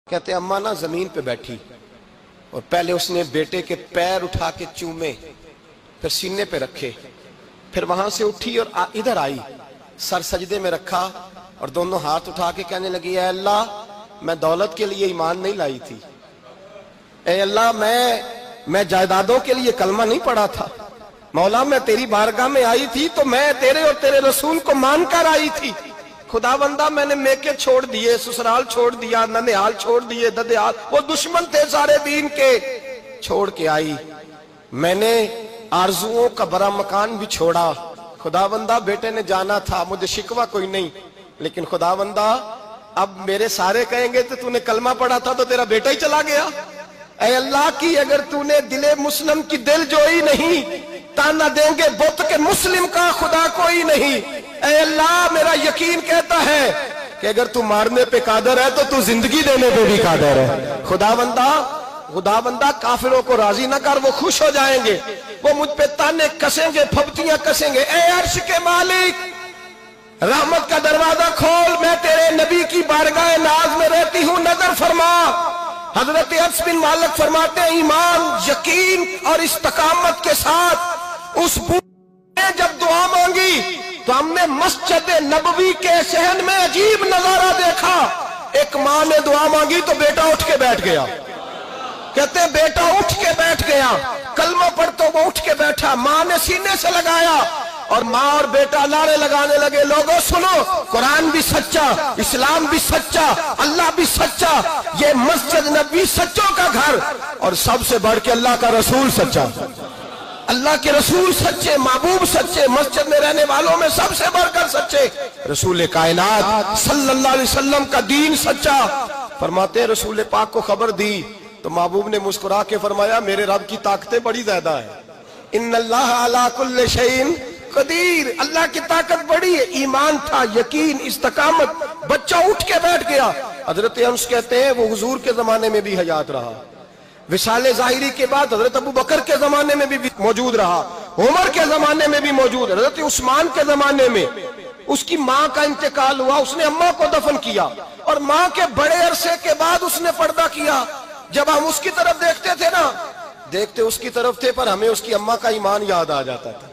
कहते अम्मा ना जमीन पे बैठी और पहले उसने बेटे के पैर उठा के चूमे, फिर सीने पे रखे, फिर वहां से उठी और इधर आई, सर सजदे में रखा और दोनों हाथ उठा के कहने लगी, ऐ अल्लाह मैं दौलत के लिए ईमान नहीं लाई थी, ऐ अल्लाह मैं जायदादों के लिए कलमा नहीं पढ़ा था, मौला मैं तेरी बारगाह में आई थी तो मैं तेरे और तेरे रसूल को मानकर आई थी। खुदावंदा मैंने मेके छोड़ दिए, ससुराल छोड़ दिया, ननिहाल छोड़ दिए, ददियाल, वो दुश्मन थे सारे दीन के, छोड़ के आई। मैंने आरजुओं का बड़ा मकान भी छोड़ा। खुदावंदा बेटे ने जाना था, मुझे शिकवा कोई नहीं, लेकिन खुदावंदा अब मेरे सारे कहेंगे तो तूने कलमा पढ़ा था तो तेरा बेटा ही चला गया। ऐ अल्लाह की अगर तूने दिले मुस्लिम की दिल जोई नहीं, ताना देंगे बुत के मुस्लिम का खुदा कोई नहीं। ऐ अल्लाह मेरा यकीन कहता है कि अगर तू मारने पे कादर है तो तू जिंदगी देने पे भी कादर है। खुदावंदा काफिरों को राजी ना कर, वो खुश हो जाएंगे, वो मुझ पे ताने कसेंगे, फबतियां कसेंगे। ऐ अर्श के मालिक रहमत का दरवाजा खोल, मैं तेरे नबी की बारगाह नाज में रहती हूँ, नजर फरमा। हजरत अनस बिन मालिक फरमाते हैं ईमान, यकीन और इस्तकामत के साथ उस बूढ़े ने जब दुआ मांगी तो हमने मस्जिद नबवी के शहन में अजीब नजारा देखा। एक माँ ने दुआ मांगी तो बेटा उठ के बैठ गया। कहते हैं बेटा उठ के बैठ गया, कलमा पढ़ तो वो उठ के बैठा, माँ ने सीने से लगाया और माँ और बेटा नारे लगाने लगे, लोगों सुनो, कुरान भी सच्चा, इस्लाम भी सच्चा, अल्लाह भी सच्चा, ये मस्जिद नबवी सच्चों का घर, और सबसे बढ़ के अल्लाह का रसूल सच्चा। अल्लाह के रसूल सच्चे, महबूब सच्चे, मस्जिद में रहने वालों में सबसे बढ़कर सच्चे, रसूल कायनात सल्लल्लाहु अलैहि वसल्लम का दीन सच्चा। फरमाते रसूल पाक को खबर दी तो महबूब ने मुस्कुरा के फरमाया, मेरे रब की ताकतें बड़ी ज्यादा है। इन्नल्लाह अला कुल्लि शैइन कदीर, अल्लाह की ताकत बड़ी है। ईमान था, यकीन, इस्तकामत, बच्चा उठ के बैठ गया। हजरत अनस कहते हैं वो हुजूर के जमाने में भी हयात रहा, विशाले जाहिरी के बाद हजरत अबू बकर के जमाने में भी मौजूद रहा, उमर के जमाने में भी मौजूद, हजरत उस्मान के जमाने में उसकी माँ का इंतकाल हुआ, उसने अम्मा को दफन किया और माँ के बड़े अरसे के बाद उसने पर्दा किया। जब हम उसकी तरफ देखते थे ना, देखते उसकी तरफ थे पर हमें उसकी अम्मा का ईमान याद आ जाता था।